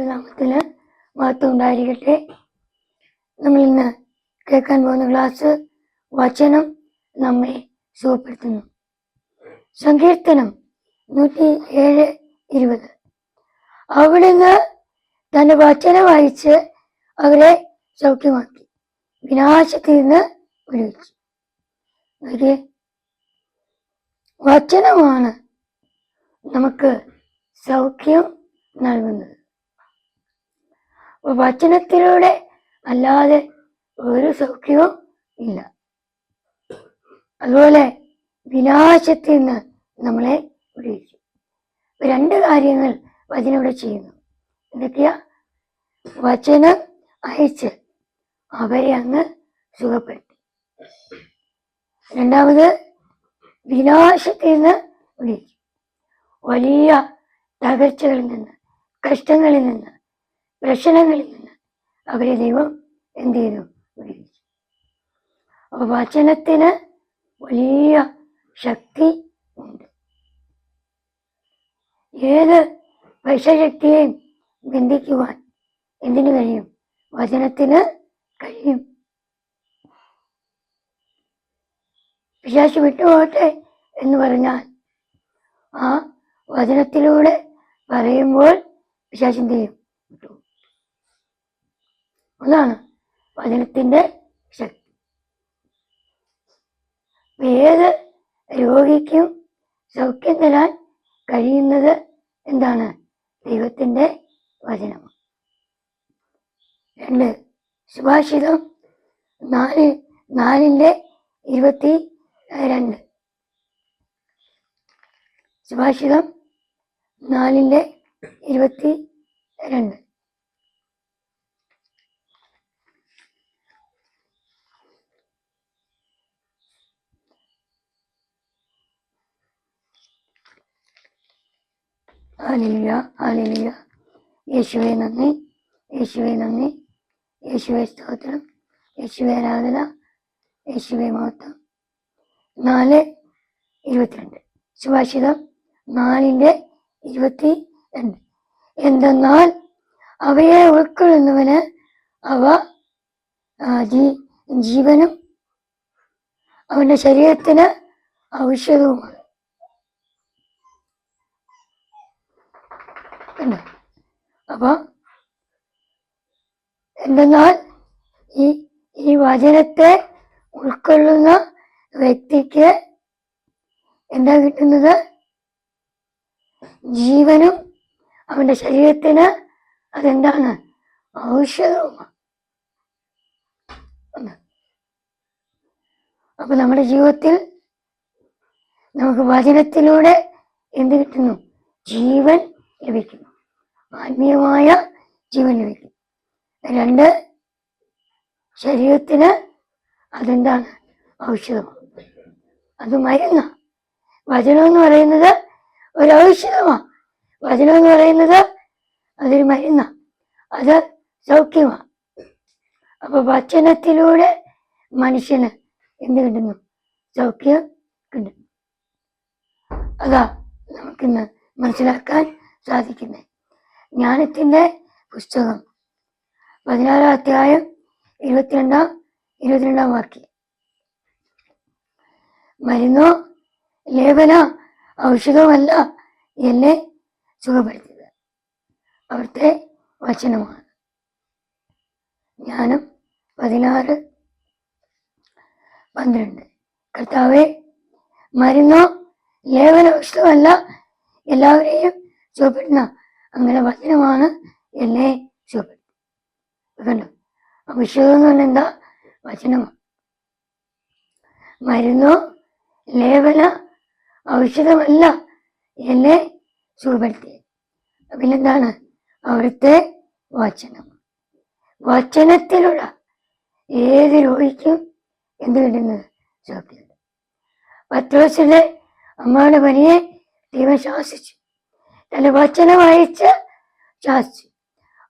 നാമത്തിന് മഹത്വം ഉണ്ടായിരിക്കട്ടെ. നമ്മൾ ഇന്ന് കേൾക്കാൻ പോകുന്ന ക്ലാസ് വചനം നമ്മെ സുഖപ്പെടുത്തുന്നു. സങ്കീർത്തനം 107:20. അവിടുന്ന് തന്റെ വചനം വായിച്ച് അവരെ സൗഖ്യമാക്കി, വിനാശത്തിൽ നിന്ന് വിടുവിച്ചു. വചനമാണ് നമുക്ക് സൗഖ്യം നൽകുന്നത്. വചനത്തിലൂടെ അല്ലാതെ ഒരു സൗഖ്യവും ഇല്ല. അതുപോലെ വിനാശത്തിൽ നിന്ന് നമ്മളെ വിടുവിക്കും. രണ്ട് കാര്യങ്ങൾ വചനം ഇവിടെ ചെയ്യുന്നു. എന്തൊക്കെയാ? വചനം അയച്ച് അവരെ അങ്ങ് സുഖപ്പെടുത്തി. രണ്ടാമത്, വിനാശത്തിൽ നിന്ന് വിടുവിക്കും. വലിയ തകർച്ചകളിൽ നിന്ന്, കഷ്ടങ്ങളിൽ നിന്ന്, പ്രശ്നങ്ങളിൽ നിന്ന് അവരെ ദൈവം എന്ത് ചെയ്തു? വിടുവിച്ചു. അപ്പൊ വചനത്തിന് വലിയ ശക്തി ഉണ്ട്. ഏത് വിഷശക്തിയെയും ബന്ധിക്കുവാൻ എന്തിനു കഴിയും? വചനത്തിന് കഴിയും. പിശാച് വിട്ടുപോകട്ടെ എന്ന് പറഞ്ഞാൽ ആ വചനത്തിലൂടെ പറയുമ്പോൾ പിശാച് എന്ത് ചെയ്യും? വിട്ടു. അതാണ് വചനത്തിന്റെ ശക്തി. ഏത് രോഗിക്കും സൗഖ്യം തരാൻ കഴിയുന്നത് എന്താണ്? ദൈവത്തിന്റെ വചനമാണ്. 2 സുഭാഷിതം 4:22. സുഭാഷിതം 4:22. Hallelujah, hallelujah. യേശുവേ നന്ദി, യേശുവേ നന്ദി, യേശുവേ സ്തോത്രം, യേശുവേ ആരാധന, യേശുവേ മഹത്വം. 4:22. സുഭാഷിതം 4:22. എന്തെന്നാൽ അവയെ ഉൾക്കൊള്ളുന്നവന് അവ ജീവനും അവന്റെ ശരീരത്തിന് ഔഷധവുമാണ്. അപ്പൊ എന്തെന്നാൽ ഈ വചനത്തെ ഉൾക്കൊള്ളുന്ന വ്യക്തിക്ക് എന്താ കിട്ടുന്നത്? ജീവനും അവന്റെ ശരീരത്തിന് അതെന്താണ്? ഔഷധവുമാണ്. അപ്പൊ നമ്മുടെ ജീവിതത്തിൽ നമുക്ക് വചനത്തിലൂടെ എന്ത് കിട്ടുന്നു? ജീവൻ ലഭിക്കുന്നു. ആത്മീയമായ ജീവൻ ലഭിക്കും. 2, ശരീരത്തിന് അതെന്താണ്? ഔഷധമാണ്. അത് മരുന്ന. വചനം എന്ന് പറയുന്നത് ഒരു ഔഷധമാണ്. വചനം എന്ന് പറയുന്നത് അതൊരു മരുന്ന, അത് സൗഖ്യമാണ്. അപ്പൊ വചനത്തിലൂടെ മനുഷ്യന് എന്ത് കിട്ടുന്നു? സൗഖ്യം കിട്ടുന്നു. അതാ നമുക്കിന്ന് മനസ്സിലാക്കാൻ സാധിക്കുന്നത്. ജ്ഞാനത്തിന്റെ പുസ്തകം 16-ാം അധ്യായം 22-ാം വാക്യം. മരുന്നോ ലേപന ഔഷധമല്ല എന്നെ സുഖപ്പെടുത്തിയത്, അവിടുത്തെ വചനമാണ്. ജ്ഞാനം 16:12. കർത്താവേ, മരുന്നോ ലേപന ഔഷധമല്ല എല്ലാവരെയും സുഖപ്പെടുന്ന അങ്ങനെ വചനമാണ് എന്നെ സുഖപ്പെടുത്തി. കണ്ടോ? ഔഷധം എന്ന് പറഞ്ഞാൽ എന്താ? വചനമാണ്. മരുന്നോ ലേപന ഔഷധമല്ല എന്നെ സുഖപ്പെടുത്തിയത്. പിന്നെന്താണ്? അവിടുത്തെ വചനം. വചനത്തിലുള്ള ഏത് രോഗിക്കും എന്ത് കിട്ടുന്നത്? സൗഖ്യം. പത്രോസിന്റെ അമ്മയുടെ പനിയെ ദൈവം ശാസിച്ചു. തന്റെ വചനം അയച്ച് ശാസിച്ചു.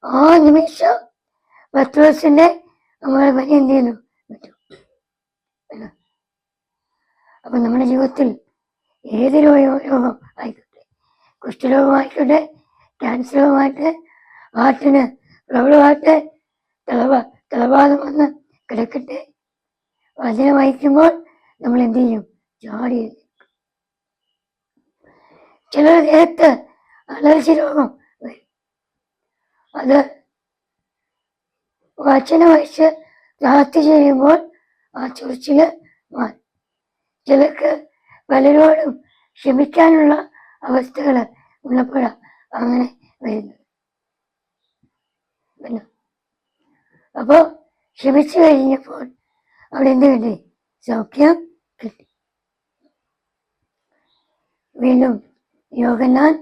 ആ നിമിഷം പത്രോസിന്റെ അമ്മയുടെ പനി എന്ത് ചെയ്യുന്നു? വിട്ടു. അപ്പൊ നമ്മുടെ ജീവിതത്തിൽ ഏത് രോഗം ആയിക്കോട്ടെ, കുഷ്ഠരോഗമായിക്കോട്ടെ, ക്യാൻസർ രോഗമായിട്ട്, ആട്ടിന് പ്രബലമാട്ടെ, തളവാദം വന്ന് കിടക്കട്ടെ. വചനം വായിക്കുമ്പോൾ നമ്മൾ എന്ത് ചെയ്യും? ചാടി. ചിലർ ദേഹത്ത് അലർജി രോഗം വരും. അത് വചനം വായിച്ച് പ്രാർത്ഥന ചെയ്യുമ്പോൾ ആ ചൊറിച്ചില് മാറും. ചിലർക്ക് പലരോടും ക്ഷമിക്കാനുള്ള അവസ്ഥകൾ ഉള്ളപ്പോഴാണ് അങ്ങനെ വരുന്നത്. അപ്പോ ക്ഷമിച്ചു കഴിഞ്ഞപ്പോൾ അവിടെ എന്ത് കിട്ടി? സൗഖ്യം കിട്ടി. വീണ്ടും യോഹന്നാൻ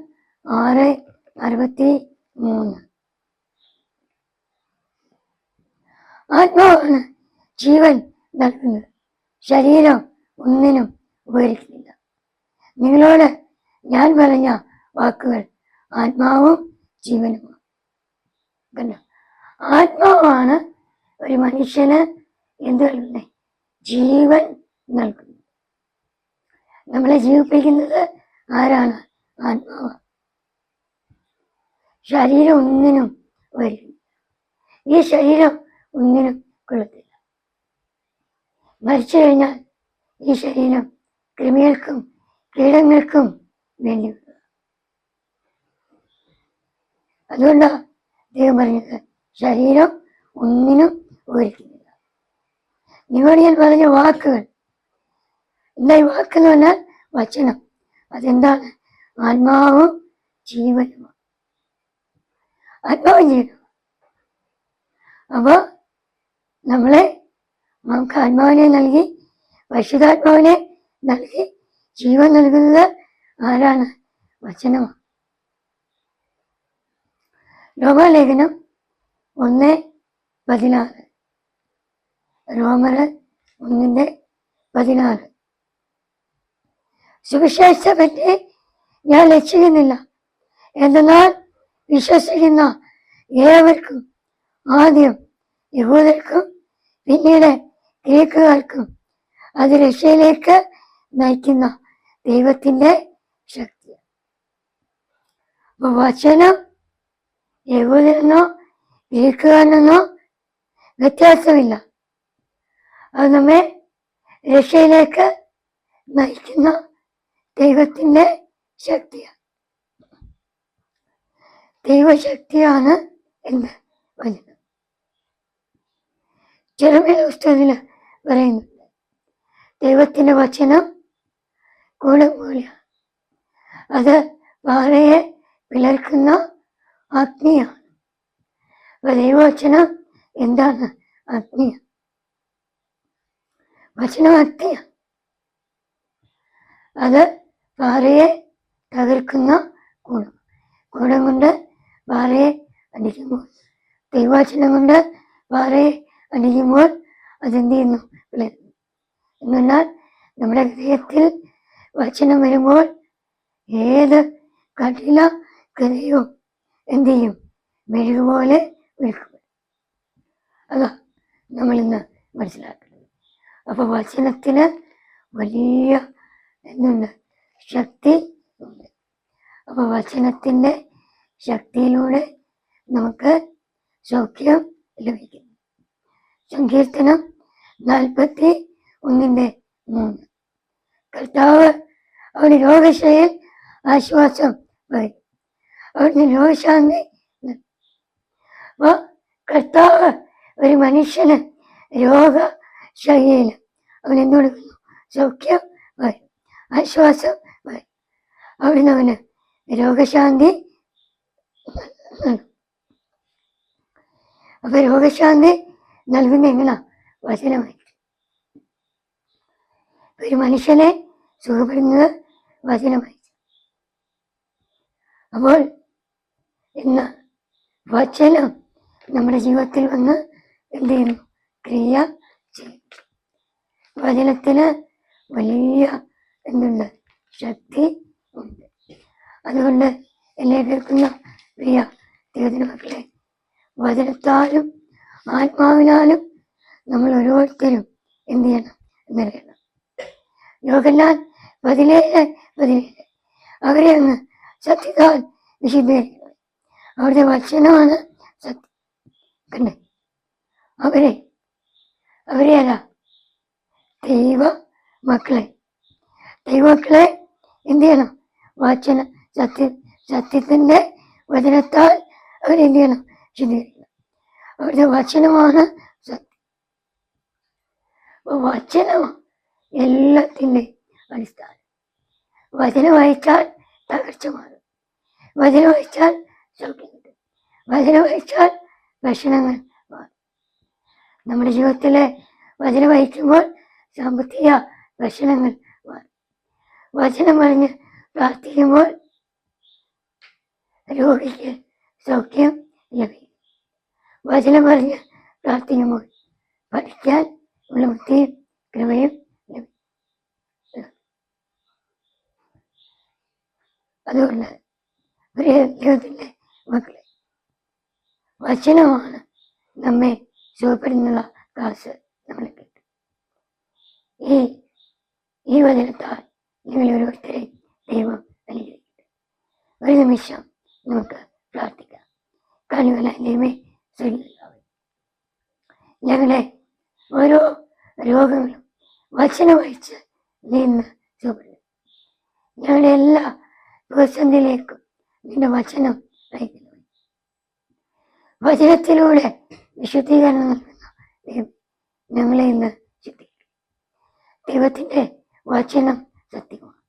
6:63. ആത്മാവാണ് ജീവൻ നൽകുന്നത്, ശരീരം ഒന്നിനും ഉപകരിക്കുന്നില്ല. നിങ്ങളോട് ഞാൻ പറഞ്ഞ വാക്കുകൾ ആത്മാവും ജീവനുമാണ്. കണ്ടോ? ആത്മാവാണ് ഒരു മനുഷ്യന് എന്ത് നൽകുന്നത്? ജീവൻ നൽകുന്നത്. നമ്മളെ ജീവിപ്പിക്കുന്നത് ആരാണ്? ആത്മാവ്. ശരീരം ഒന്നിനും വരും. ഈ ശരീരം ഒന്നിനും കൊള്ളത്തില്ല. മരിച്ചു കഴിഞ്ഞാൽ ഈ ശരീരം കൃമികൾക്കും കീടങ്ങൾക്കും വേണ്ടി. അതുകൊണ്ടാണ് ദൈവം പറഞ്ഞത് ശരീരം ഒന്നിനും ഉപകരിക്കുന്നില്ല. നിങ്ങളോട് ഞാൻ പറഞ്ഞ വാക്കുകൾ എന്താ? ഈ വാക്കെന്ന് പറഞ്ഞാൽ വചനം. അതെന്താണ്? ആത്മാവും ജീവനുമാണ്. ആത്മാവും ജീവനും. അപ്പൊ നമുക്ക് ആത്മാവിനെ നൽകി, പരിശുദ്ധാത്മാവിനെ നൽകി ജീവൻ നൽകുന്നത് ആരാണ്? വചനമാണ്. റോമാലേഖനം 1:16. റോമർ 1:16. സുവിശേഷത്തെ പറ്റി ഞാൻ ലക്ഷിക്കുന്നില്ല, എന്നാൽ വിശ്വസിക്കുന്ന ഏവർക്കും, ആദ്യം യഹൂദർക്കും പിന്നീട് ഗ്രീക്കുകാർക്കും, അത് രക്ഷയിലേക്ക് നയിക്കുന്ന ദൈവത്തിന്റെ ശക്തി. അപ്പൊ വചനം യഹൂദനെന്നോ ഗ്രീക്കുകാരനെന്നോ വ്യത്യാസമില്ല. അത് നമ്മെ രക്ഷയിലേക്ക് നയിക്കുന്ന ദൈവത്തിന്റെ ശക്തിയാണ്. ദൈവശക്തിയാണ് എന്ന് വചനം. ചെറുമേൽ പുസ്തകത്തില് പറയുന്നുണ്ട്, ദൈവത്തിന്റെ വചനം കൂടെ പോലെയാണ്, അത് പാറയെ പിളർക്കുന്ന അഗ്നിയാണ്. അപ്പൊ ദൈവവചനം എന്താണ്? അഗ്നിയാണ്. വചനം അഗ്നിയാണ്. അത് പാറയെ തകർക്കുന്ന കൂടം. കൂടം കൊണ്ട് പാറയെ അടിക്കുമ്പോൾ, ദൈവവചനം കൊണ്ട് പാറയെ അടിക്കുമ്പോൾ അതെന്ത് ചെയ്യുന്നു? പിളരുന്നു. എന്നാൽ നമ്മുടെ ഹൃദയത്തിൽ വചനം വരുമ്പോൾ ഏത് കഠിന ഹൃദയവും എന്ത് ചെയ്യും? മെഴുകുപോലെ വിൽക്കും. അതാ നമ്മളിന്ന് മനസ്സിലാക്കുന്നത്. അപ്പൊ വചനത്തിന് വലിയ എന്തുണ്ട്? ശക്തി ഉണ്ട്. അപ്പൊ വചനത്തിന്റെ ശക്തിയിലൂടെ നമുക്ക് സൗഖ്യം ലഭിക്കുന്നു. സങ്കീർത്തനം 41:3. കർത്താവ് അവരുടെ രോഗശയിൽ ആശ്വാസം പറയും, അവിടുന്ന് രോഗശാന്തി. അപ്പൊ കർത്താവ് ഒരു മനുഷ്യന് രോഗശൈലിയിൽ അവൻ എന്ത് കൊടുക്കുന്നു? സൗഖ്യം പറയും, ആശ്വാസം പറയും. അവിടുന്ന് അവന് രോഗശാന്തി. അപ്പൊ രോഗശാന്തി നൽകുന്ന എങ്ങനാ? വചനമായി. ഒരു മനുഷ്യനെ സുഖപ്പെടുന്നത് വചനമായി. അപ്പോൾ ഇന്ന് വചനം നമ്മുടെ ജീവിതത്തിൽ വന്ന് എന്ത് ചെയ്യുന്നു? ക്രിയ ചെയ്യും. വചനത്തിന് വലിയ എന്തുണ്ട്? ശക്തി ഉണ്ട്. അതുകൊണ്ട് എന്നെ കേൾക്കുന്ന പ്രിയ ദൈവത്തിന്റെ മക്കളെ, വചനത്താലും ആത്മാവിനാലും നമ്മൾ ഓരോരുത്തരും എന്ത് ചെയ്യണം എന്നറിയണം. യോഹന്നാൻ 17:17 അവരെ അങ്ങ് സത്യത്താൽ വിശുദ്ധീകരിക്കണം, അവിടുത്തെ വചനമാണ് സത്യം. കണ്ടേ, അവരെ അല്ല ദൈവ മക്കളെ എന്ത് ചെയ്യണം? സത്യത്തിന്റെ വചനത്താൽ അവരെന്ത് ചെയ്യണം? ശുദ്ധീകരിക്കണം. അവരുടെ വചനമാണ് സത്യം. വചനം എല്ലാത്തിന്റെ അടിസ്ഥാനം. വചനം വായിച്ചാൽ തകർച്ച മാറും, വചനം വായിച്ചാൽ സൗഖ്യം കിട്ടും, വചനം വായിച്ചാൽ ഭക്ഷണങ്ങൾ മാറും. നമ്മുടെ ജീവിതത്തിലെ വചനം വായിക്കുമ്പോൾ സാമ്പത്തിക ഭക്ഷണങ്ങൾ മാറും. വചനം പറഞ്ഞ് പ്രാർത്ഥിക്കുമ്പോൾ രോഗിക്ക് സൗഖ്യം ലഭിക്കും. വചനം പറഞ്ഞ് പ്രാർത്ഥിക്കുമ്പോൾ പഠിക്കാൻ ഉള്ള ബുദ്ധിയും കൃപയും ലഭിക്കും. അതുകൊണ്ട് ഒരു ദൈവത്തിന്റെ മക്കളെ, വചനമാണ് നമ്മെ സുഖപ്പെടുന്നുള്ള ക്ലാസ് നമ്മളെ കിട്ടും. ഈ വചനത്താൽ നിങ്ങൾ ഓരോരുത്തരെ ദൈവം അനുഗ്രഹിക്കട്ടെ. ഒരു നിമിഷം നമുക്ക് പ്രാർത്ഥിക്കാം. കാലുകളെ ദൈവമേ സ്വീകരിക്കാവേ. ഞങ്ങളെ ഓരോ രോഗങ്ങളും വചനം വായിച്ച് നിന്ന് സുഖപ്പെടും. ഞങ്ങളുടെ എല്ലാ പ്രതിസന്ധിയിലേക്കും നിന്റെ വചനം അയക്കുന്നു. വചനത്തിലൂടെ വിശുദ്ധീകരണം നൽകുന്ന ദൈവം ഞങ്ങളെ ഇന്ന് ശുദ്ധീകരിക്കും. ദൈവത്തിന്റെ വചനം സത്യമാണ്.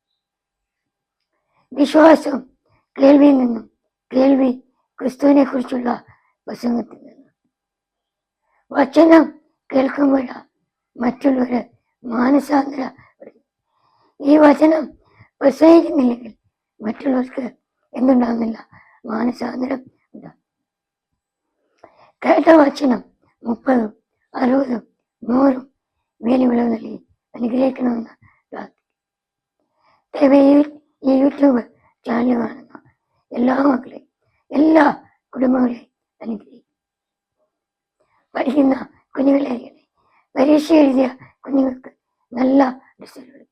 വിശ്വാസം കേൾവിയിൽ നിന്നും, കേൾവി ക്രിസ്തുവിനെ കുറിച്ചുള്ള പ്രസംഗത്തിൽ നിന്നും. വചനം കേൾക്കുമ്പോഴാണ് മറ്റുള്ളവര് മാനസാന്തരപ്പെടുന്നു. ഈ വചനം പ്രസംഗിക്കുന്നില്ലെങ്കിൽ മറ്റുള്ളവർക്ക് എന്തുണ്ടാകുന്നില്ല? മാനസാന്തരം ഉണ്ടാകും. കേട്ട വചനം 30, 60, 100 വേലിവിളവ് നൽകി അനുഗ്രഹിക്കണമെന്ന് പ്രാർത്ഥിക്കും. ഈ യൂട്യൂബ് ചാനൽ കാണുന്ന എല്ലാ മക്കളെയും, എല്ലാ കുടുംബങ്ങളെയും അനുഗ്രഹിക്കും. പഠിക്കുന്ന കുഞ്ഞുങ്ങളെ, പരീക്ഷ എഴുതിയ കുഞ്ഞുങ്ങൾക്ക് നല്ല റിസൾട്ട്,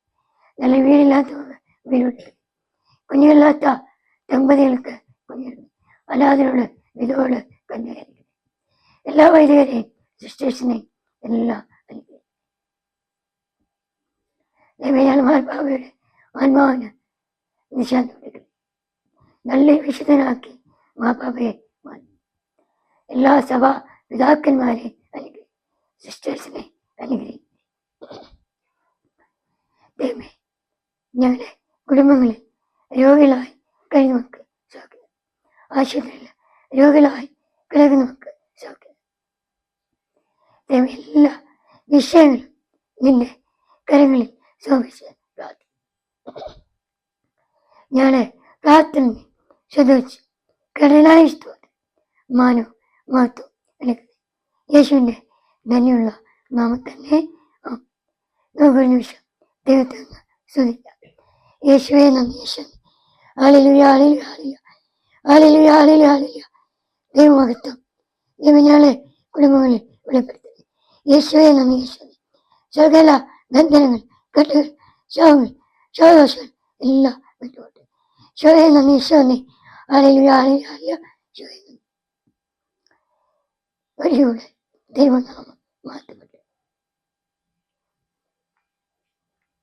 നല്ല വീടില്ലാത്തവർക്ക് വീട്, കുഞ്ഞുങ്ങളില്ലാത്ത ദമ്പതികൾക്ക് കുഞ്ഞുങ്ങൾ, അല്ലാതെയുള്ള വിധവോട് കന്യായിരിക്കും. എല്ലാ വൈദികരെയും, സിസ്റ്റേഴ്സിനെയും എല്ലാം അനുഗ്രഹിക്കും. മാർപ്പാവയുടെ ആത്മാവിന് നിശാന്തി കൊടുക്കണം. നല്ല വിശുദ്ധനാക്കി മാപ്പാവയെ മാറ്റി. എല്ലാ സഭാ പിതാക്കന്മാരെ അനുഗ്രഹിക്കും, സിസ്റ്റേഴ്സിനെ അനുഗ്രഹിക്കും. ദൈവമേ, ഞങ്ങളുടെ കുടുംബങ്ങളിൽ രോഗികളായി കഴിയുന്നവർക്ക് സൗഖ്യം, ആശുപത്രിയിൽ രോഗികളായി കിടക്കുന്നവർക്ക് സൗഖ്യം. ദൈവം എല്ലാ വിഷയങ്ങളും നിന്റെ കരങ്ങളിൽ സമർപ്പിച്ച് പ്രാർത്ഥിക്കും. ഞാൻ പ്രാർത്ഥന ശ്രദ്ധിച്ച് കടലായ സ്തോത്രം മാനവും മഹത്വവും എടുക്കുന്നത് യേശുവിൻ്റെ ധന്യമുള്ള നാമത്തന്നെ. നമുക്കൊരു നിമിഷം ദൈവത്തെ ഒന്ന് സ്തുതിക്കാം. യേശുവേ നന്ദി, യേശുവേ hallelujah, hallelujah, hallelujah, hallelujah, hallelujah. ദൈവമഹത്വം ദൈവം ഞങ്ങളെ കുടുംബങ്ങളിൽ വെളിപ്പെടുത്തുന്നു. യേശുവേ നന്ദി, യേശുവേ. സകല ബന്ധനങ്ങൾ, കെട്ടുകൾ, ശവങ്ങൾ, ശവദോഷങ്ങൾ എല്ലാം വിട്ടുപോട്ടെ. യേശുവേ നന്ദി, യേശുവേ ഹല്ലേലൂയ, ഹല്ലേലൂയ, ഹല്ലേലൂയ. യേശുവേ നന്ദി. ഒരിക്കലൂടെ ദൈവനാമം മാറ്റപ്പെട്ടു.